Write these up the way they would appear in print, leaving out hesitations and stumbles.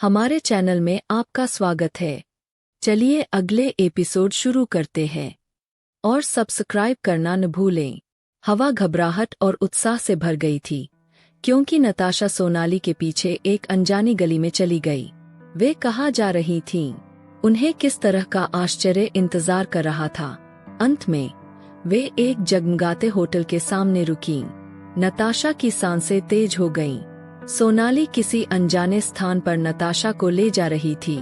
हमारे चैनल में आपका स्वागत है। चलिए अगले एपिसोड शुरू करते हैं और सब्सक्राइब करना न भूलें। हवा घबराहट और उत्साह से भर गई थी क्योंकि नताशा सोनाली के पीछे एक अनजानी गली में चली गई। वे कहाँ जा रही थीं? उन्हें किस तरह का आश्चर्य इंतजार कर रहा था? अंत में वे एक जगमगाते होटल के सामने रुकीं। नताशा की सांसें तेज हो गईं। सोनाली किसी अनजाने स्थान पर नताशा को ले जा रही थी।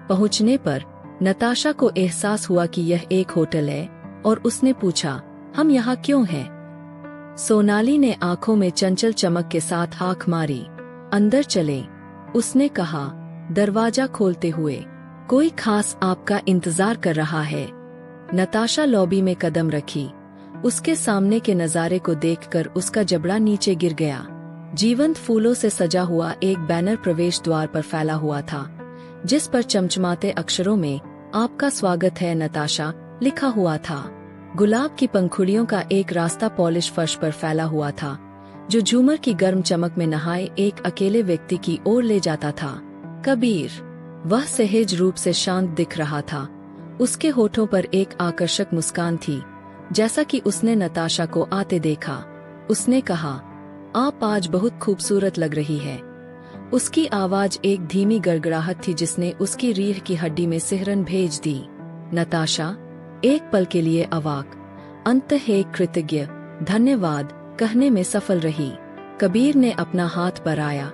पहुंचने पर नताशा को एहसास हुआ कि यह एक होटल है और उसने पूछा, हम यहाँ क्यों हैं? सोनाली ने आंखों में चंचल चमक के साथ आंख मारी। अंदर चलें, उसने कहा, दरवाजा खोलते हुए। कोई खास आपका इंतजार कर रहा है। नताशा लॉबी में कदम रखी। उसके सामने के नजारे को देखकर उसका जबड़ा नीचे गिर गया। जीवंत फूलों से सजा हुआ एक बैनर प्रवेश द्वार पर फैला हुआ था, जिस पर चमचमाते अक्षरों में आपका स्वागत है नताशा लिखा हुआ था। गुलाब की पंखुड़ियों का एक रास्ता पॉलिश फर्श पर फैला हुआ था, जो झूमर की गर्म चमक में नहाए एक अकेले व्यक्ति की ओर ले जाता था। कबीर। वह सहज रूप से शांत दिख रहा था। उसके होठों पर एक आकर्षक मुस्कान थी, जैसा कि उसने नताशा को आते देखा। उसने कहा, आप आज बहुत खूबसूरत लग रही है। उसकी आवाज एक धीमी गड़गड़ाहट थी जिसने उसकी रीढ़ की हड्डी में सिहरन भेज दी। नताशा एक पल के लिए अवाक, अंततः कृतज्ञ धन्यवाद कहने में सफल रही। कबीर ने अपना हाथ बढ़ाया,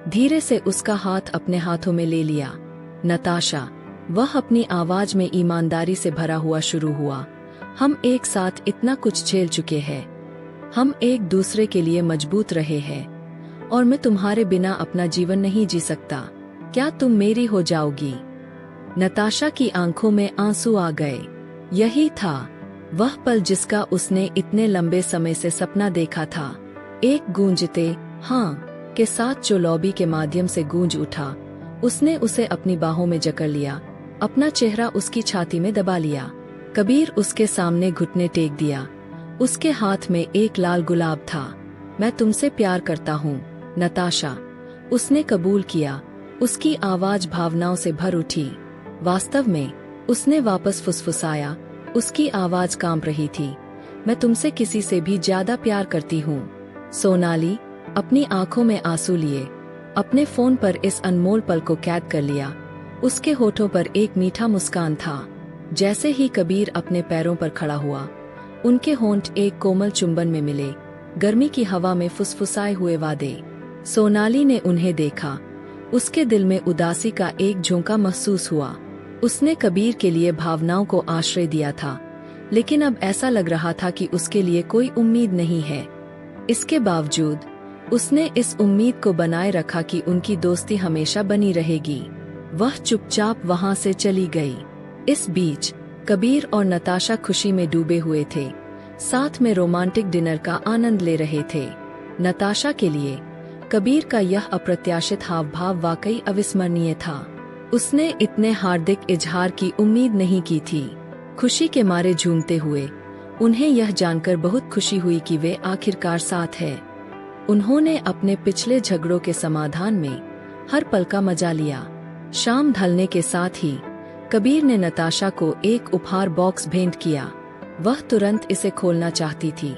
धीरे से उसका हाथ अपने हाथों में ले लिया। नताशा, वह अपनी आवाज में ईमानदारी से भरा हुआ शुरू हुआ, हम एक साथ इतना कुछ झेल चुके हैं। हम एक दूसरे के लिए मजबूत रहे हैं और मैं तुम्हारे बिना अपना जीवन नहीं जी सकता। क्या तुम मेरी हो जाओगी? नताशा की आंखों में आंसू आ गए। यही था वह पल जिसका उसने इतने लंबे समय से सपना देखा था। एक गूंजते हाँ के साथ जो लॉबी के माध्यम से गूंज उठा, उसने उसे अपनी बाहों में जकड़ लिया, अपना चेहरा उसकी छाती में दबा लिया। कबीर उसके सामने घुटने टेक दिया। उसके हाथ में एक लाल गुलाब था। मैं तुमसे प्यार करता हूँ नताशा, उसने कबूल किया। उसकी आवाज भावनाओं से भर उठी। वास्तव में उसने वापस फुसफुसाया। उसकी आवाज कांप रही थी, मैं तुमसे किसी से भी ज्यादा प्यार करती हूँ। सोनाली अपनी आंखों में आंसू लिए अपने फोन पर इस अनमोल पल को कैद कर लिया। उसके होठों पर एक मीठा मुस्कान था। जैसे ही कबीर अपने पैरों पर खड़ा हुआ, उनके होंठ एक कोमल चुंबन में मिले, गर्मी की हवा में फुसफुसाए हुए वादे। सोनाली ने उन्हें देखा। उसके दिल में उदासी का एक झोंका महसूस हुआ। उसने कबीर के लिए भावनाओं को आश्रय दिया था, लेकिन अब ऐसा लग रहा था कि उसके लिए कोई उम्मीद नहीं है। इसके बावजूद उसने इस उम्मीद को बनाए रखा कि उनकी दोस्ती हमेशा बनी रहेगी। वह चुपचाप वहां से चली गई। इस बीच कबीर और नताशा खुशी में डूबे हुए थे, साथ में रोमांटिक डिनर का आनंद ले रहे थे। नताशा के लिए कबीर का यह अप्रत्याशित हाव भाव वाकई अविस्मरणीय था। उसने इतने हार्दिक इजहार की उम्मीद नहीं की थी। खुशी के मारे झूमते हुए उन्हें यह जानकर बहुत खुशी हुई कि वे आखिरकार साथ है। उन्होंने अपने पिछले झगड़ों के समाधान में हर पल का मजा लिया। शाम ढलने के साथ ही कबीर ने नताशा को एक उपहार बॉक्स भेंट किया। वह तुरंत इसे खोलना चाहती थी,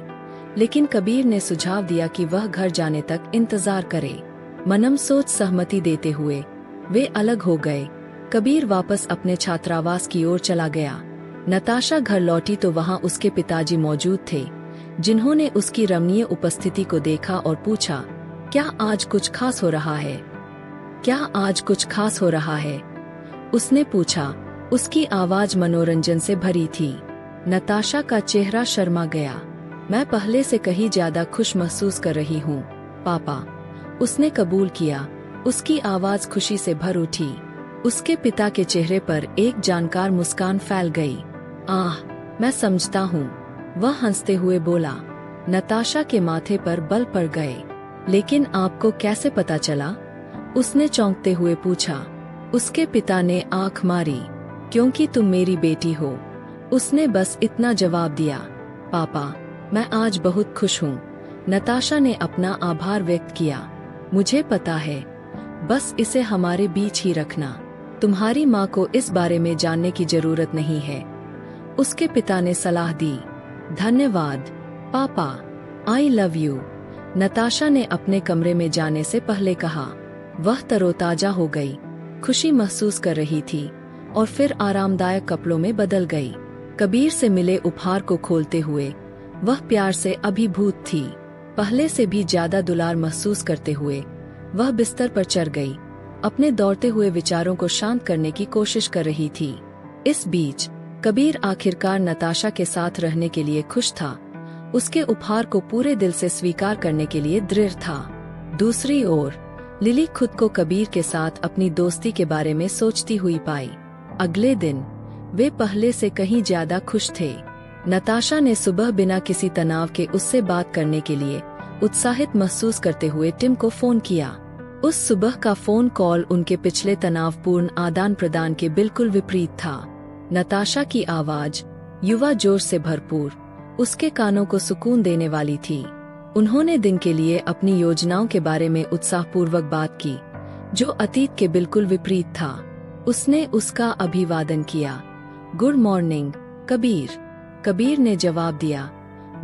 लेकिन कबीर ने सुझाव दिया कि वह घर जाने तक इंतजार करे। मनम सोच सहमति देते हुए वे अलग हो गए। कबीर वापस अपने छात्रावास की ओर चला गया। नताशा घर लौटी तो वहां उसके पिताजी मौजूद थे, जिन्होंने उसकी रमणीय उपस्थिति को देखा और पूछा, क्या आज कुछ खास हो रहा है? क्या आज कुछ खास हो रहा है? उसने पूछा। उसकी आवाज मनोरंजन से भरी थी। नताशा का चेहरा शर्मा गया। मैं पहले से कहीं ज्यादा खुश महसूस कर रही हूँ पापा, उसने कबूल किया। उसकी आवाज खुशी से भर उठी। उसके पिता के चेहरे पर एक जानकार मुस्कान फैल गई। आह, मैं समझता हूँ, वह हंसते हुए बोला। नताशा के माथे पर बल पड़ गए। लेकिन आपको कैसे पता चला? उसने चौंकते हुए पूछा। उसके पिता ने आंख मारी। क्योंकि तुम मेरी बेटी हो, उसने बस इतना जवाब दिया। पापा, मैं आज बहुत खुश हूँ। नताशा ने अपना आभार व्यक्त किया। मुझे पता है, बस इसे हमारे बीच ही रखना। तुम्हारी माँ को इस बारे में जानने की जरूरत नहीं है, उसके पिता ने सलाह दी। धन्यवाद पापा, आई लव यू, नताशा ने अपने कमरे में जाने से पहले कहा। वह तरोताजा हो गई, खुशी महसूस कर रही थी और फिर आरामदायक कपड़ों में बदल गई। कबीर से मिले उपहार को खोलते हुए वह प्यार से अभिभूत थी। पहले से भी ज्यादा दुलार महसूस करते हुए वह बिस्तर पर चढ़ गई, अपने दौड़ते हुए विचारों को शांत करने की कोशिश कर रही थी। इस बीच कबीर आखिरकार नताशा के साथ रहने के लिए खुश था, उसके उपहार को पूरे दिल से स्वीकार करने के लिए दृढ़ था। दूसरी ओर लिली खुद को कबीर के साथ अपनी दोस्ती के बारे में सोचती हुई पाई। अगले दिन वे पहले से कहीं ज्यादा खुश थे। नताशा ने सुबह बिना किसी तनाव के उससे बात करने के लिए उत्साहित महसूस करते हुए टिम को फोन किया। उस सुबह का फोन कॉल उनके पिछले तनावपूर्ण आदान प्रदान के बिल्कुल विपरीत था। नताशा की आवाज युवा जोश से भरपूर, उसके कानों को सुकून देने वाली थी। उन्होंने दिन के लिए अपनी योजनाओं के बारे में उत्साहपूर्वक बात की, जो अतीत के बिल्कुल विपरीत था। उसने उसका अभिवादन किया। Good morning Kabir. कबीर ने जवाब दिया,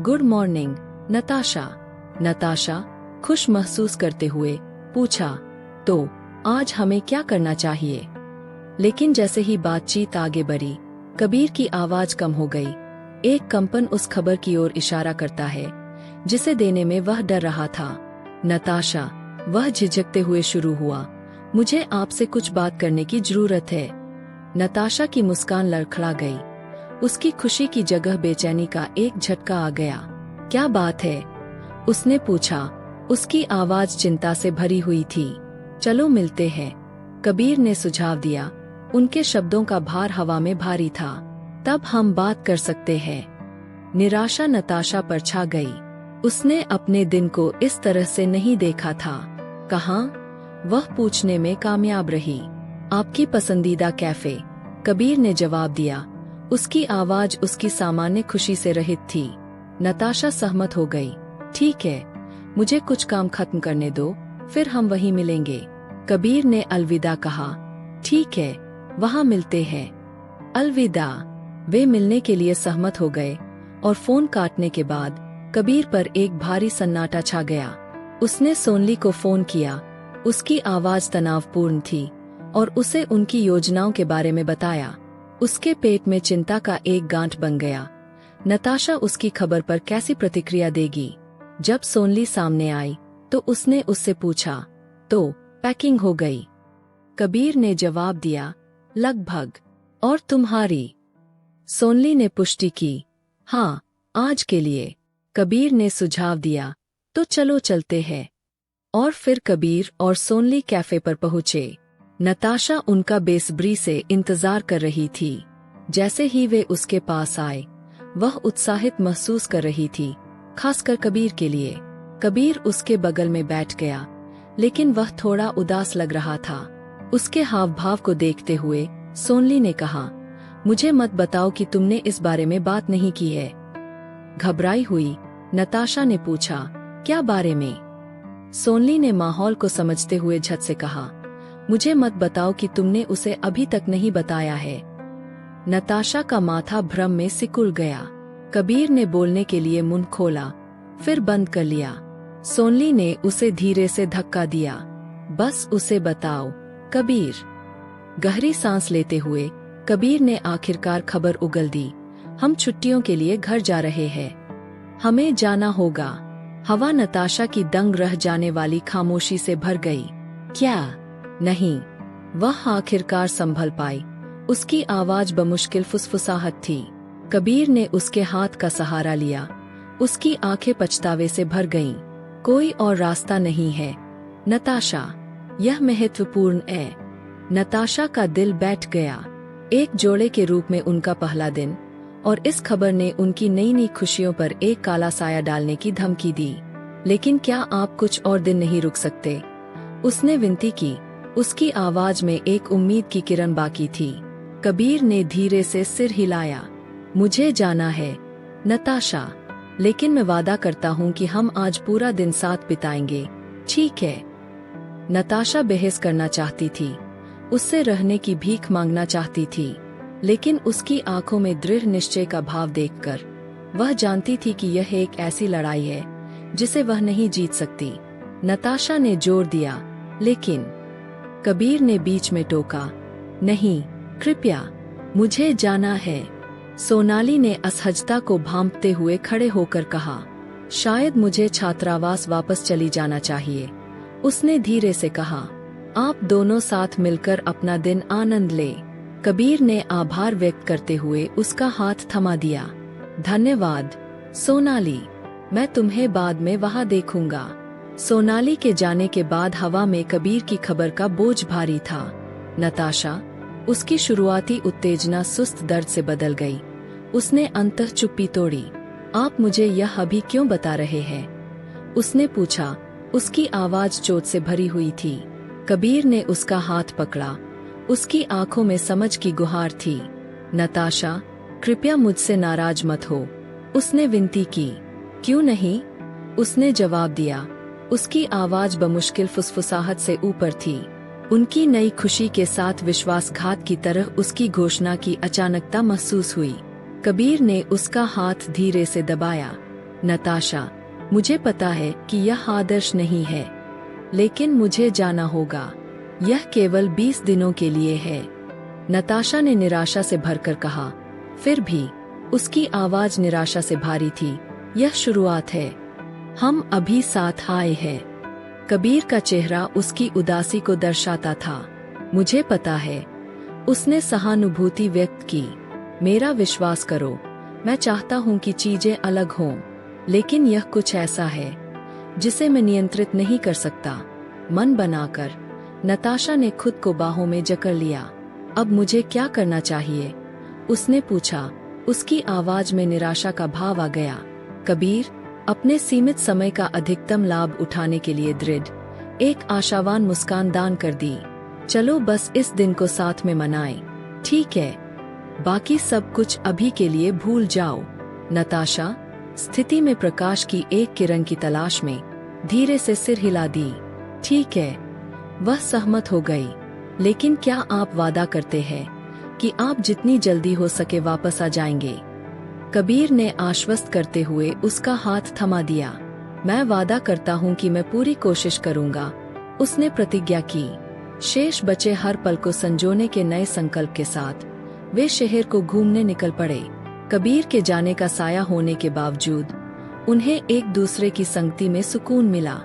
गुड मॉर्निंग नताशा। नताशा खुश महसूस करते हुए पूछा, तो आज हमें क्या करना चाहिए? लेकिन जैसे ही बातचीत आगे बढ़ी, कबीर की आवाज कम हो गई। एक कंपन उस खबर की ओर इशारा करता है जिसे देने में वह डर रहा था। नताशा, वह झिझकते हुए शुरू हुआ, मुझे आपसे कुछ बात करने की जरूरत है। नताशा की मुस्कान लड़खड़ा गई, उसकी खुशी की जगह बेचैनी का एक झटका आ गया। क्या बात है? उसने पूछा, उसकी आवाज चिंता से भरी हुई थी। चलो मिलते हैं, कबीर ने सुझाव दिया। उनके शब्दों का भार हवा में भारी था। तब हम बात कर सकते हैं। निराशा नताशा पर छा गई। उसने अपने दिन को इस तरह से नहीं देखा था। कहाँ? वह पूछने में कामयाब रही। आपकी पसंदीदा कैफे, कबीर ने जवाब दिया। उसकी आवाज उसकी सामान्य खुशी से रहित थी। नताशा सहमत हो गई। ठीक है, मुझे कुछ काम खत्म करने दो, फिर हम वहीं मिलेंगे। कबीर ने अलविदा कहा। ठीक है, वहाँ मिलते हैं। अलविदा। वे मिलने के लिए सहमत हो गए और फोन काटने के बाद कबीर पर एक भारी सन्नाटा छा गया। उसने सोनली को फोन किया। उसकी आवाज तनावपूर्ण थी और उसे उनकी योजनाओं के बारे में बताया। उसके पेट में चिंता का एक गांठ बन गया। नताशा उसकी खबर पर कैसी प्रतिक्रिया देगी? जब सोनली सामने आई तो उसने उससे पूछा, तो पैकिंग हो गई? कबीर ने जवाब दिया, लगभग। और तुम्हारी? सोनली ने पुष्टि की। हाँ, आज के लिए। कबीर ने सुझाव दिया, तो चलो चलते हैं। और फिर कबीर और सोनली कैफे पर पहुंचे। नताशा उनका बेसब्री से इंतजार कर रही थी। जैसे ही वे उसके पास आए, वह उत्साहित महसूस कर रही थी, खासकर कबीर के लिए। कबीर उसके बगल में बैठ गया, लेकिन वह थोड़ा उदास लग रहा था। उसके हाव भाव को देखते हुए सोनली ने कहा, मुझे मत बताओ कि तुमने इस बारे में बात नहीं की है। घबराई हुई नताशा ने पूछा, क्या बारे में? सोनली ने माहौल को समझते हुए झट से कहा, मुझे मत बताओ कि तुमने उसे अभी तक नहीं बताया है। नताशा का माथा भ्रम में सिकुड़ गया। कबीर ने बोलने के लिए मुंह खोला, फिर बंद कर लिया। सोनली ने उसे धीरे से धक्का दिया। बस उसे बताओ, कबीर। गहरी सांस लेते हुए कबीर ने आखिरकार खबर उगल दी, हम छुट्टियों के लिए घर जा रहे हैं। हमें जाना होगा। हवा नताशा की दंग रह जाने वाली खामोशी से भर गई। क्या? नहीं, वह आखिरकार संभल पाई। उसकी आवाज बमुश्किल फुसफुसाहट थी। कबीर ने उसके हाथ का सहारा लिया। उसकी आंखें पछतावे से भर गईं। कोई और रास्ता नहीं है नताशा, यह महत्वपूर्ण है। नताशा का दिल बैठ गया। एक जोड़े के रूप में उनका पहला दिन, और इस खबर ने उनकी नई नई खुशियों पर एक काला साया डालने की धमकी दी। लेकिन क्या आप कुछ और दिन नहीं रुक सकते? उसने विनती की। उसकी आवाज में एक उम्मीद की किरण बाकी थी। कबीर ने धीरे से सिर हिलाया। मुझे जाना है नताशा, लेकिन मैं वादा करता हूँ कि हम आज पूरा दिन साथ बिताएंगे, ठीक है? नताशा बहस करना चाहती थी, उससे रहने की भीख मांगना चाहती थी, लेकिन उसकी आंखों में दृढ़ निश्चय का भाव देखकर वह जानती थी कि यह एक ऐसी लड़ाई है जिसे वह नहीं जीत सकती। नताशा ने जोर दिया, लेकिन कबीर ने बीच में टोका, नहीं, कृपया, मुझे जाना है। सोनाली ने असहजता को भांपते हुए खड़े होकर कहा, शायद मुझे छात्रावास वापस चली जाना चाहिए। उसने धीरे से कहा, आप दोनों साथ मिलकर अपना दिन आनंद ले। कबीर ने आभार व्यक्त करते हुए उसका हाथ थमा दिया। धन्यवाद, सोनाली, मैं तुम्हें बाद में वहां देखूंगा। सोनाली के जाने के बाद हवा में कबीर की खबर का बोझ भारी था। नताशा, उसकी शुरुआती उत्तेजना सुस्त दर्द से बदल गई। उसने अंततः चुप्पी तोड़ी। आप मुझे यह अभी क्यों बता रहे हैं? उसने पूछा। उसकी आवाज चोट से भरी हुई थी। कबीर ने उसका हाथ पकड़ा। उसकी आंखों में समझ की गुहार थी। नताशा, कृपया मुझसे नाराज मत हो, उसने विनती की। क्यों नहीं? उसने जवाब दिया। उसकी आवाज बमुश्किल फुसफुसाहट से ऊपर थी। उनकी नई खुशी के साथ विश्वासघात की तरह उसकी घोषणा की अचानकता महसूस हुई। कबीर ने उसका हाथ धीरे से दबाया। नताशा, मुझे पता है कि यह आदर्श नहीं है, लेकिन मुझे जाना होगा। यह केवल 20 दिनों के लिए है। नताशा ने निराशा से भरकर कहा। फिर भी उसकी आवाज निराशा से भारी थी। यह शुरुआत है। हम अभी साथ आए हैं। कबीर का चेहरा उसकी उदासी को दर्शाता था। मुझे पता है, उसने सहानुभूति व्यक्त की। मेरा विश्वास करो, मैं चाहता हूँ कि चीजें अलग हों, लेकिन यह कुछ ऐसा है जिसे मैं नियंत्रित नहीं कर सकता। मन बनाकर नताशा ने खुद को बाहों में जकड़ लिया। अब मुझे क्या करना चाहिए? उसने पूछा। उसकी आवाज में निराशा का भाव आ गया। कबीर, अपने सीमित समय का अधिकतम लाभ उठाने के लिए दृढ़ एक आशावान मुस्कान दान कर दी। चलो बस इस दिन को साथ में मनाएं, ठीक है? बाकी सब कुछ अभी के लिए भूल जाओ। नताशा, स्थिति में प्रकाश की एक किरण की तलाश में, धीरे से सिर हिला दी। ठीक है, वह सहमत हो गई। लेकिन क्या आप वादा करते हैं कि आप जितनी जल्दी हो सके वापस आ जाएंगे? कबीर ने आश्वस्त करते हुए उसका हाथ थमा दिया। मैं वादा करता हूँ कि मैं पूरी कोशिश करूँगा, उसने प्रतिज्ञा की। शेष बचे हर पल को संजोने के नए संकल्प के साथ वे शहर को घूमने निकल पड़े। कबीर के जाने का साया होने के बावजूद उन्हें एक दूसरे की संगति में सुकून मिला।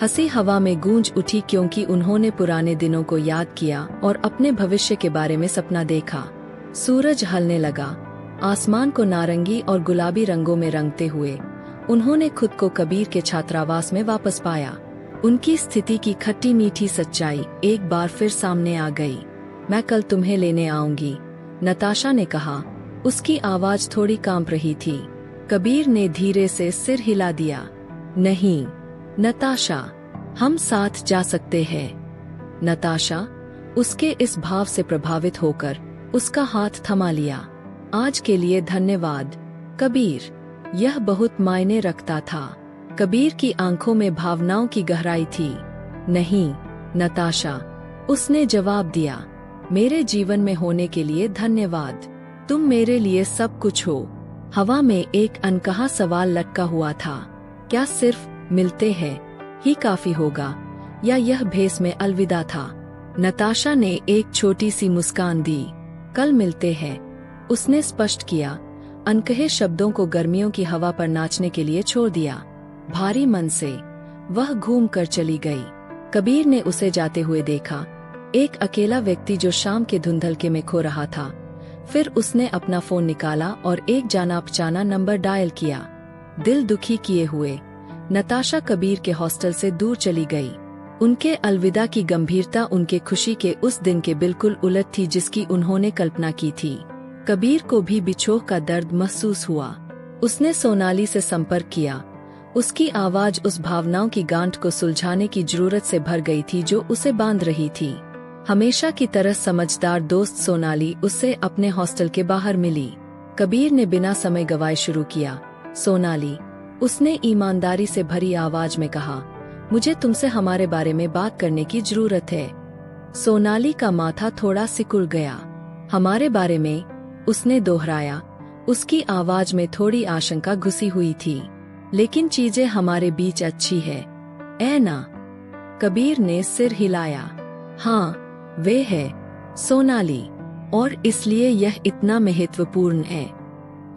हंसी हवा में गूंज उठी क्योंकि उन्होंने पुराने दिनों को याद किया और अपने भविष्य के बारे में सपना देखा। सूरज ढलने लगा। आसमान को नारंगी और गुलाबी रंगों में रंगते हुए उन्होंने खुद को कबीर के छात्रावास में वापस पाया। उनकी स्थिति की खट्टी मीठी सच्चाई एक बार फिर सामने आ गई। मैं कल तुम्हें लेने आऊंगी, नताशा ने कहा। उसकी आवाज थोड़ी कांप रही थी। कबीर ने धीरे से सिर हिला दिया। नहीं नताशा, हम साथ जा सकते हैं। नताशा, उसके इस भाव से प्रभावित होकर उसका हाथ थमा लिया। आज के लिए धन्यवाद, कबीर। यह बहुत मायने रखता था। कबीर की आंखों में भावनाओं की गहराई थी। नहीं नताशा, उसने जवाब दिया। मेरे जीवन में होने के लिए धन्यवाद। तुम मेरे लिए सब कुछ हो। हवा में एक अनकहा सवाल लटका हुआ था। क्या सिर्फ मिलते हैं ही काफी होगा, या यह भेस में अलविदा था? नताशा ने एक छोटी सी मुस्कान दी। कल मिलते हैं, उसने स्पष्ट किया। अनकहे शब्दों को गर्मियों की हवा पर नाचने के लिए छोड़ दिया। भारी मन से वह घूम कर चली गई। कबीर ने उसे जाते हुए देखा, एक अकेला व्यक्ति जो शाम के धुंधलके में खो रहा था। फिर उसने अपना फोन निकाला और एक जाना पहचाना नंबर डायल किया। दिल दुखी किए हुए नताशा कबीर के हॉस्टल से दूर चली गई। उनके अलविदा की गंभीरता उनके खुशी के उस दिन के बिल्कुल उलट थी जिसकी उन्होंने कल्पना की थी। कबीर को भी बिछोह का दर्द महसूस हुआ। उसने सोनाली से संपर्क किया। उसकी आवाज उस भावनाओं की गांठ को सुलझाने की जरूरत से भर गई थी जो उसे बांध रही थी। हमेशा की तरह समझदार दोस्त सोनाली उससे अपने हॉस्टल के बाहर मिली। कबीर ने बिना समय गवाए शुरू किया। सोनाली, उसने ईमानदारी से भरी आवाज में कहा, मुझे तुमसे हमारे बारे में बात करने की जरूरत है। सोनाली का माथा थोड़ा सिकुड़ गया। हमारे बारे में, उसने दोहराया। उसकी आवाज में थोड़ी आशंका घुसी हुई थी। लेकिन चीजें हमारे बीच अच्छी है, ऐ ना? कबीर ने सिर हिलाया। हाँ, वे है, सोनाली, और इसलिए यह इतना महत्वपूर्ण है।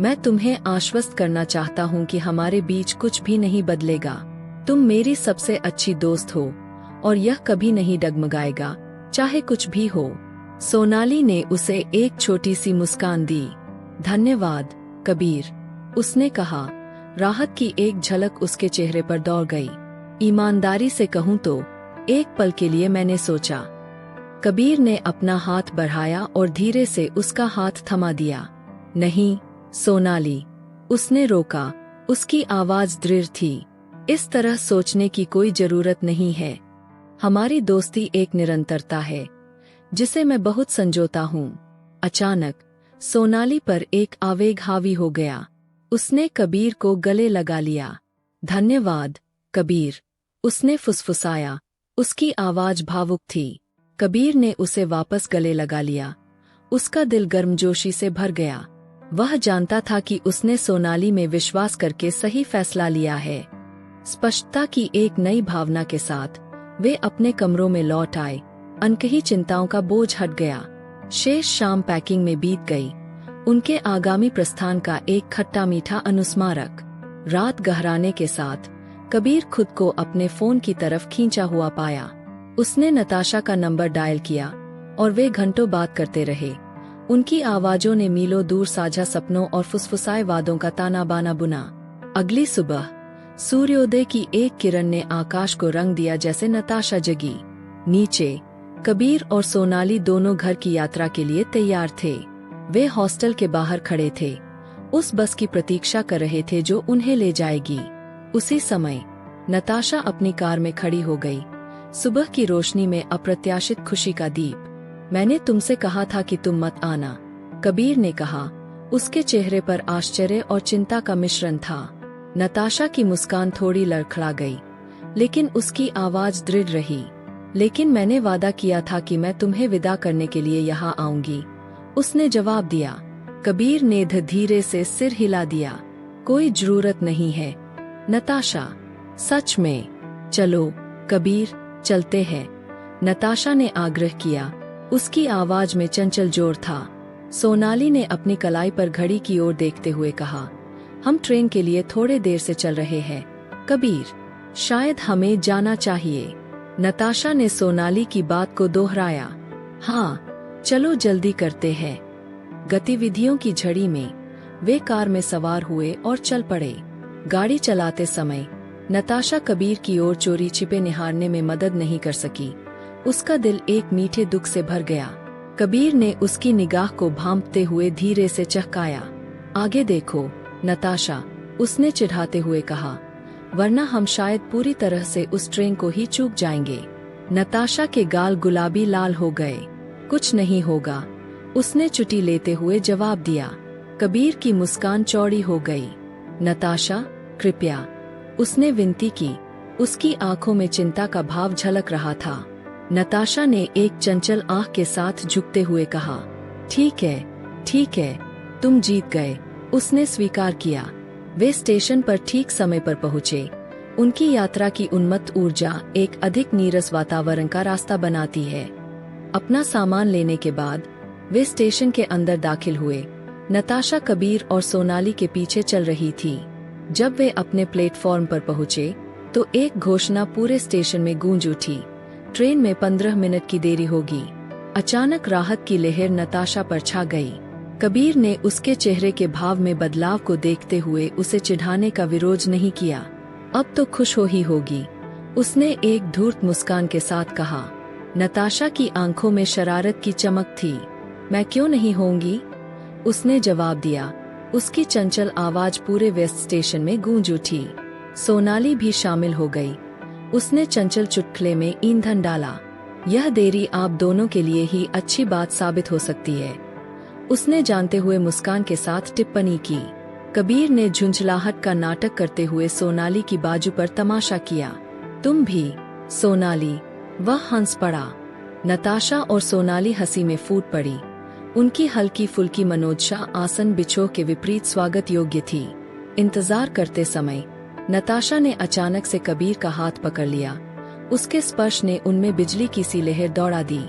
मैं तुम्हें आश्वस्त करना चाहता हूँ कि हमारे बीच कुछ भी नहीं बदलेगा। तुम मेरी सबसे अच्छी दोस्त हो, और यह कभी नहीं डगमगाएगा, चाहे कुछ भी हो। सोनाली ने उसे एक छोटी सी मुस्कान दी। धन्यवाद, कबीर, उसने कहा। राहत की एक झलक उसके चेहरे पर दौड़ गई। ईमानदारी से कहूँ तो, एक पल के लिए मैंने सोचा। कबीर ने अपना हाथ बढ़ाया और धीरे से उसका हाथ थमा दिया। नहीं, सोनाली, उसने रोका। उसकी आवाज दृढ़ थी। इस तरह सोचने की कोई जरूरत नहीं है। हमारी दोस्ती एक निरंतरता है, जिसे मैं बहुत संजोता हूँ। अचानक सोनाली पर एक आवेग हावी हो गया। उसने कबीर को गले लगा लिया। धन्यवाद, कबीर, उसने फुसफुसाया। उसकी आवाज भावुक थी। कबीर ने उसे वापस गले लगा लिया। उसका दिल गर्मजोशी से भर गया। वह जानता था कि उसने सोनाली में विश्वास करके सही फैसला लिया है। स्पष्टता की एक नई भावना के साथ वे अपने कमरों में लौट आए। अनकही चिंताओं का बोझ हट गया। शेष शाम पैकिंग में बीत गई। उनके आगामी प्रस्थान का एक खट्टा मीठा अनुस्मारक। रात गहराने के साथ कबीर खुद को अपने फोन की तरफ खींचा हुआ पाया। उसने नताशा का नंबर डायल किया और वे घंटों बात करते रहे। उनकी आवाजों ने मीलों दूर साझा सपनों और फुसफुसाए वादों का ताना बाना बुना। अगली सुबह सूर्योदय की एक किरण ने आकाश को रंग दिया जैसे नताशा जगी। नीचे कबीर और सोनाली दोनों घर की यात्रा के लिए तैयार थे। वे हॉस्टल के बाहर खड़े थे, उस बस की प्रतीक्षा कर रहे थे जो उन्हें ले जाएगी। उसी समय नताशा अपनी कार में खड़ी हो गई, सुबह की रोशनी में अप्रत्याशित खुशी का दीप। मैंने तुमसे कहा था कि तुम मत आना, कबीर ने कहा। उसके चेहरे पर आश्चर्य और चिंता का मिश्रण था। नताशा की मुस्कान थोड़ी लड़खड़ा गई, लेकिन उसकी आवाज दृढ़ रही। लेकिन मैंने वादा किया था कि मैं तुम्हें विदा करने के लिए यहाँ आऊंगी, उसने जवाब दिया। कबीर ने धीरे से सिर हिला दिया। कोई जरूरत नहीं है, नताशा। सच में? चलो कबीर, चलते हैं, नताशा ने आग्रह किया। उसकी आवाज में चंचल जोर था। सोनाली ने अपनी कलाई पर घड़ी की ओर देखते हुए कहा, हम ट्रेन के लिए थोड़े देर से चल रहे हैं, कबीर। शायद हमें जाना चाहिए। नताशा ने सोनाली की बात को दोहराया। हाँ, चलो जल्दी करते हैं। गतिविधियों की झड़ी में वे कार में सवार हुए और चल पड़े। गाड़ी चलाते समय नताशा कबीर की ओर चोरी छिपे निहारने में मदद नहीं कर सकी। उसका दिल एक मीठे दुख से भर गया। कबीर ने उसकी निगाह को भांपते हुए धीरे से चहकाया। आगे देखो, नताशा, उसने चिढ़ाते हुए कहा, वरना हम शायद पूरी तरह से उस ट्रेन को ही चूक जाएंगे। नताशा के गाल गुलाबी लाल हो गए। कुछ नहीं होगा, उसने चुटी लेते हुए जवाब दिया। कबीर की मुस्कान चौड़ी हो गई। नताशा, कृपया, उसने विनती की। उसकी आंखों में चिंता का भाव झलक रहा था। नताशा ने एक चंचल आंख के साथ झुकते हुए कहा, ठीक है, ठीक है, तुम जीत गए, उसने स्वीकार किया। वे स्टेशन पर ठीक समय पर पहुंचे। उनकी यात्रा की उन्मत्त ऊर्जा एक अधिक नीरस वातावरण का रास्ता बनाती है। अपना सामान लेने के बाद वे स्टेशन के अंदर दाखिल हुए। नताशा कबीर और सोनाली के पीछे चल रही थी। जब वे अपने प्लेटफॉर्म पर पहुंचे तो एक घोषणा पूरे स्टेशन में गूंज उठी, ट्रेन में 15 मिनट की देरी होगी। अचानक राहत की लहर नताशा पर छा गई। कबीर ने उसके चेहरे के भाव में बदलाव को देखते हुए उसे चिढ़ाने का विरोध नहीं किया। अब तो खुश हो ही होगी, उसने एक धूर्त मुस्कान के साथ कहा। नताशा की आंखों में शरारत की चमक थी। मैं क्यों नहीं होंगी, उसने जवाब दिया। उसकी चंचल आवाज पूरे वेस्ट स्टेशन में गूंज उठी। सोनाली भी शामिल हो गई। उसने चंचल चुटकुले में ईंधन डाला। यह देरी आप दोनों के लिए ही अच्छी बात साबित हो सकती है, उसने जानते हुए मुस्कान के साथ टिप्पणी की। कबीर ने झुंझलाहट का नाटक करते हुए सोनाली की बाजू पर तमाशा किया। तुम भी, सोनाली। वह हंस पड़ा। नताशा और सोनाली हंसी में फूट पड़ी। उनकी हल्की फुल्की मनोदशा आसन बिछोह के विपरीत स्वागत योग्य थी। इंतजार करते समय नताशा ने अचानक से कबीर का हाथ पकड़ लिया। उसके स्पर्श ने उनमें बिजली की सी लहर दौड़ा दी।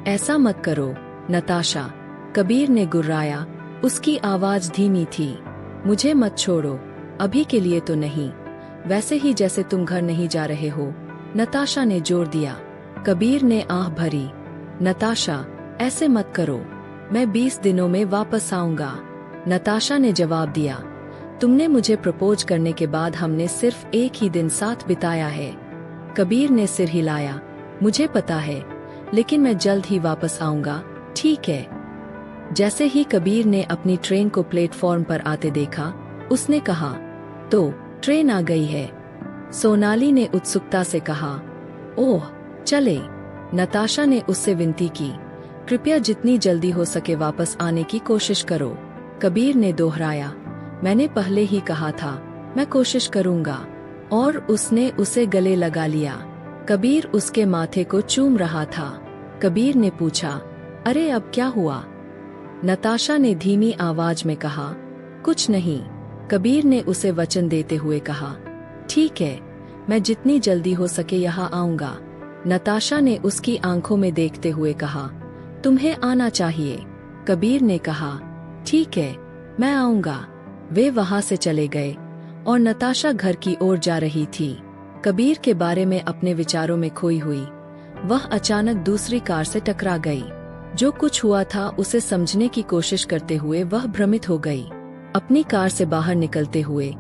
ऐसा मत करो, नताशा, कबीर ने गुर्राया। उसकी आवाज धीमी थी। मुझे मत छोड़ो, अभी के लिए तो नहीं, वैसे ही जैसे तुम घर नहीं जा रहे हो, नताशा ने जोर दिया। कबीर ने आह भरी। नताशा, ऐसे मत करो, मैं 20 दिनों में वापस आऊंगा, नताशा ने जवाब दिया। तुमने मुझे प्रपोज करने के बाद हमने सिर्फ एक ही दिन साथ बिताया है। कबीर ने सिर हिलाया। मुझे पता है, लेकिन मैं जल्द ही वापस आऊंगा, ठीक है? जैसे ही कबीर ने अपनी ट्रेन को प्लेटफॉर्म पर आते देखा, उसने कहा, तो ट्रेन आ गई है। सोनाली ने उत्सुकता से कहा, ओह, चले। नताशा ने उससे विनती की, कृपया जितनी जल्दी हो सके वापस आने की कोशिश करो। कबीर ने दोहराया, मैंने पहले ही कहा था, मैं कोशिश करूंगा। और उसने उसे गले लगा लिया। कबीर उसके माथे को चूम रहा था। कबीर ने पूछा, अरे अब क्या हुआ? नताशा ने धीमी आवाज में कहा, कुछ नहीं। कबीर ने उसे वचन देते हुए कहा, ठीक है, मैं जितनी जल्दी हो सके यहाँ आऊंगा। नताशा ने उसकी आंखों में देखते हुए कहा, तुम्हें आना चाहिए। कबीर ने कहा, ठीक है, मैं आऊंगा। वे वहां से चले गए और नताशा घर की ओर जा रही थी, कबीर के बारे में अपने विचारों में खोई हुई। वह अचानक दूसरी कार से टकरा गई। जो कुछ हुआ था उसे समझने की कोशिश करते हुए वह भ्रमित हो गई। अपनी कार से बाहर निकलते हुए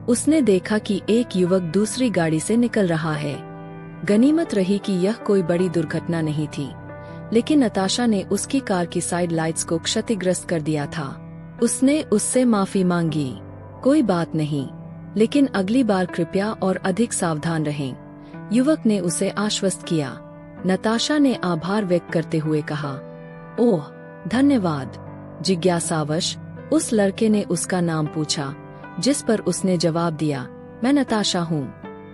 उसने देखा कि एक युवक दूसरी गाड़ी से निकल रहा है। गनीमत रही कि यह कोई बड़ी दुर्घटना नहीं थी, लेकिन नताशा ने उसकी कार की साइड लाइट्स को क्षतिग्रस्त कर दिया था। उसने उससे माफी मांगी। कोई बात नहीं, लेकिन अगली बार कृपया और अधिक सावधान रहें, युवक ने उसे आश्वस्त किया। नताशा ने आभार व्यक्त करते हुए कहा, ओह, धन्यवाद। जिज्ञासावश उस लड़के ने उसका नाम पूछा, जिस पर उसने जवाब दिया, मैं नताशा हूँ।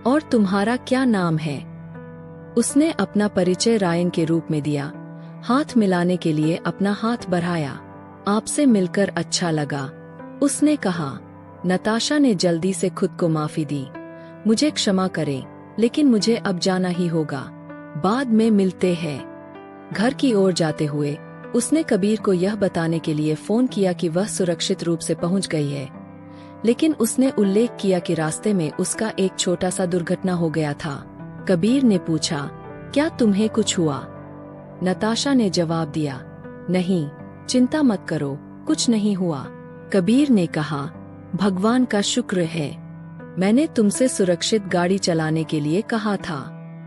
और तुम्हारा क्या नाम है? उसने अपना परिचय रायन के रूप में दिया। हाथ मिलाने के लिए अपना हाथ बढ़ाया। आपसे मिलकर अच्छा लगा, उसने कहा। नताशा ने जल्दी से खुद को माफी दी। मुझे क्षमा करें, लेकिन मुझे अब जाना ही होगा, बाद में मिलते हैं। घर की ओर जाते हुए उसने कबीर को यह बताने के लिए फोन किया कि वह सुरक्षित रूप से पहुंच गई है, लेकिन उसने उल्लेख किया कि रास्ते में उसका एक छोटा सा दुर्घटना हो गया था। कबीर ने पूछा, क्या तुम्हें कुछ हुआ? नताशा ने जवाब दिया, नहीं, चिंता मत करो, कुछ नहीं हुआ। कबीर ने कहा, भगवान का शुक्र है, मैंने तुमसे सुरक्षित गाड़ी चलाने के लिए कहा था।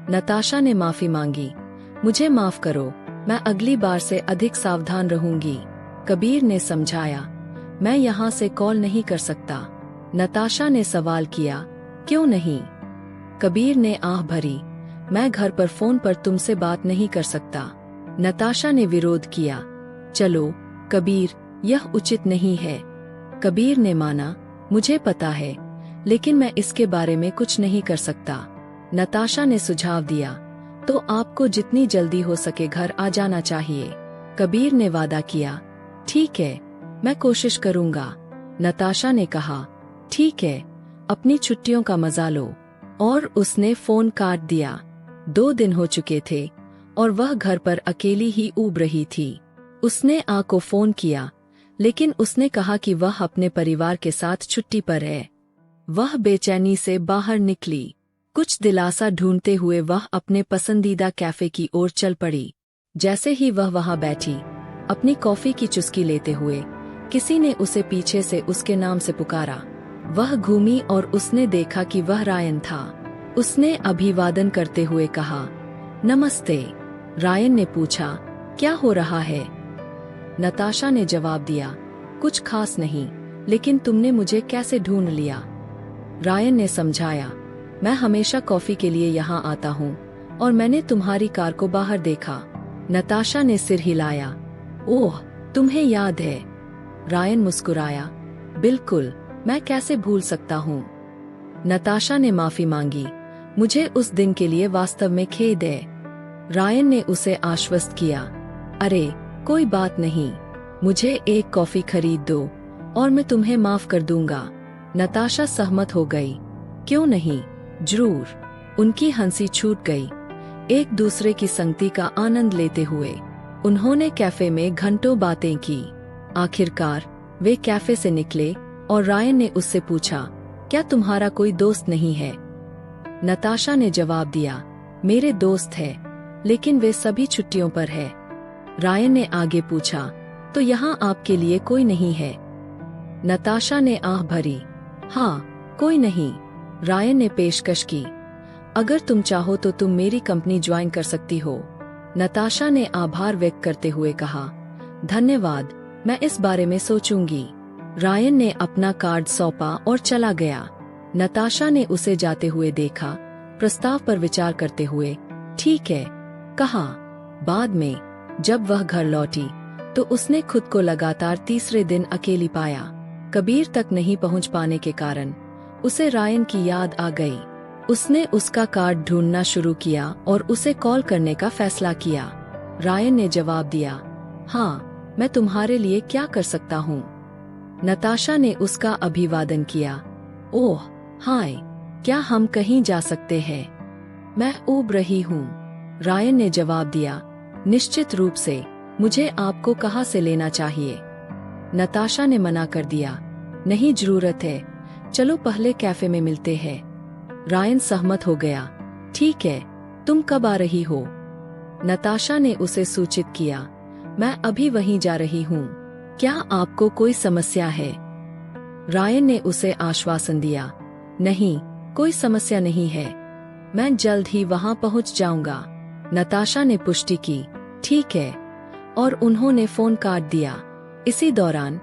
नताशा ने माफी मांगी। मुझे माफ करो, मैं अगली बार से अधिक सावधान रहूंगी। कबीर ने समझाया, मैं यहाँ से कॉल नहीं कर सकता। नताशा ने सवाल किया, क्यों नहीं? कबीर ने आह भरी, मैं घर पर फोन पर तुमसे बात नहीं कर सकता। नताशा ने विरोध किया, चलो कबीर, यह उचित नहीं है। कबीर ने माना, मुझे पता है, लेकिन मैं इसके बारे में कुछ नहीं कर सकता। नताशा ने सुझाव दिया, तो आपको जितनी जल्दी हो सके घर आ जाना चाहिए। कबीर ने वादा किया, ठीक है, मैं कोशिश करूंगा। नताशा ने कहा, ठीक है, अपनी छुट्टियों का मजा लो। और उसने फोन काट दिया। 2 दिन हो चुके थे और वह घर पर अकेली ही ऊब रही थी। उसने आ को फोन किया, लेकिन उसने कहा कि वह अपने परिवार के साथ छुट्टी पर है। वह बेचैनी से बाहर निकली। कुछ दिलासा ढूंढते हुए वह अपने पसंदीदा कैफे की ओर चल पड़ी। जैसे ही वह वहां बैठी, अपनी कॉफी की चुस्की लेते हुए किसी ने उसे पीछे से उसके नाम से पुकारा। वह घूमी और उसने देखा कि वह रायन था। उसने अभिवादन करते हुए कहा, नमस्ते। रायन ने पूछा, क्या हो रहा है? नताशा ने जवाब दिया, कुछ खास नहीं, लेकिन तुमने मुझे कैसे ढूंढ लिया? रायन ने समझाया, मैं हमेशा कॉफी के लिए यहाँ आता हूँ और मैंने तुम्हारी कार को बाहर देखा। नताशा ने सिर हिलाया, ओह, तुम्हें याद है? रायन मुस्कुराया, बिल्कुल, मैं कैसे भूल सकता हूँ। नताशा ने माफी मांगी। मुझे उस दिन के लिए वास्तव में खेद है। रायन ने उसे आश्वस्त किया। अरे कोई बात नहीं, मुझे एक कॉफी खरीद दो और मैं तुम्हें माफ कर दूंगा। नताशा सहमत हो गई। क्यों नहीं, जरूर। उनकी हंसी छूट गई। एक दूसरे की संगति का आनंद लेते हुए उन्होंने कैफे में घंटों बातें की। आखिरकार वे कैफे से निकले और रायन ने उससे पूछा, क्या तुम्हारा कोई दोस्त नहीं है? नताशा ने जवाब दिया, मेरे दोस्त है, लेकिन वे सभी छुट्टियों पर है। रायन ने आगे पूछा, तो यहाँ आपके लिए कोई नहीं है? नताशा ने आह भरी। हाँ, कोई नहीं। रायन ने पेशकश की, अगर तुम चाहो तो तुम मेरी कंपनी ज्वाइन कर सकती हो। नताशा ने आभार व्यक्त करते हुए कहा, धन्यवाद, मैं इस बारे में सोचूंगी। रायन ने अपना कार्ड सौंपा और चला गया। नताशा ने उसे जाते हुए देखा, प्रस्ताव पर विचार करते हुए ठीक है कहा। बाद में जब वह घर लौटी तो उसने खुद को लगातार तीसरे दिन अकेली पाया। कबीर तक नहीं पहुंच पाने के कारण उसे रायन की याद आ गई। उसने उसका कार्ड ढूंढना शुरू किया और उसे कॉल करने का फैसला किया। रायन ने जवाब दिया, हाँ, मैं तुम्हारे लिए क्या कर सकता हूँ? नताशा ने उसका अभिवादन किया। ओह हाय, क्या हम कहीं जा सकते हैं? मैं ऊब रही हूँ। रायन ने जवाब दिया, निश्चित रूप से, मुझे आपको कहाँ से लेना चाहिए? नताशा ने मना कर दिया, नहीं जरूरत है, चलो पहले कैफे में मिलते हैं। रायन सहमत हो गया। ठीक है, तुम कब आ रही हो? नताशा ने उसे सूचित किया, मैं अभी वहीं जा रही हूँ। क्या आपको कोई समस्या है? रायन ने उसे आश्वासन दिया, नहीं, कोई समस्या नहीं है, मैं जल्द ही वहां पहुंच जाऊंगा। नताशा ने पुष्टि की, ठीक है, और उन्होंने फोन काट दिया। इसी दौरान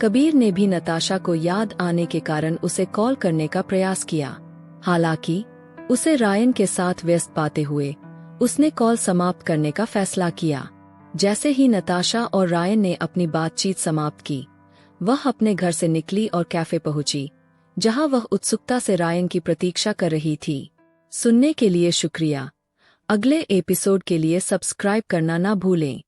कबीर ने भी नताशा को याद आने के कारण उसे कॉल करने का प्रयास किया। हालांकि उसे रायन के साथ व्यस्त पाते हुए उसने कॉल समाप्त करने का फैसला किया। जैसे ही नताशा और रायन ने अपनी बातचीत समाप्त की, वह अपने घर से निकली और कैफे पहुंची, जहां वह उत्सुकता से रायन की प्रतीक्षा कर रही थी। सुनने के लिए शुक्रिया। अगले एपिसोड के लिए सब्सक्राइब करना ना भूलें।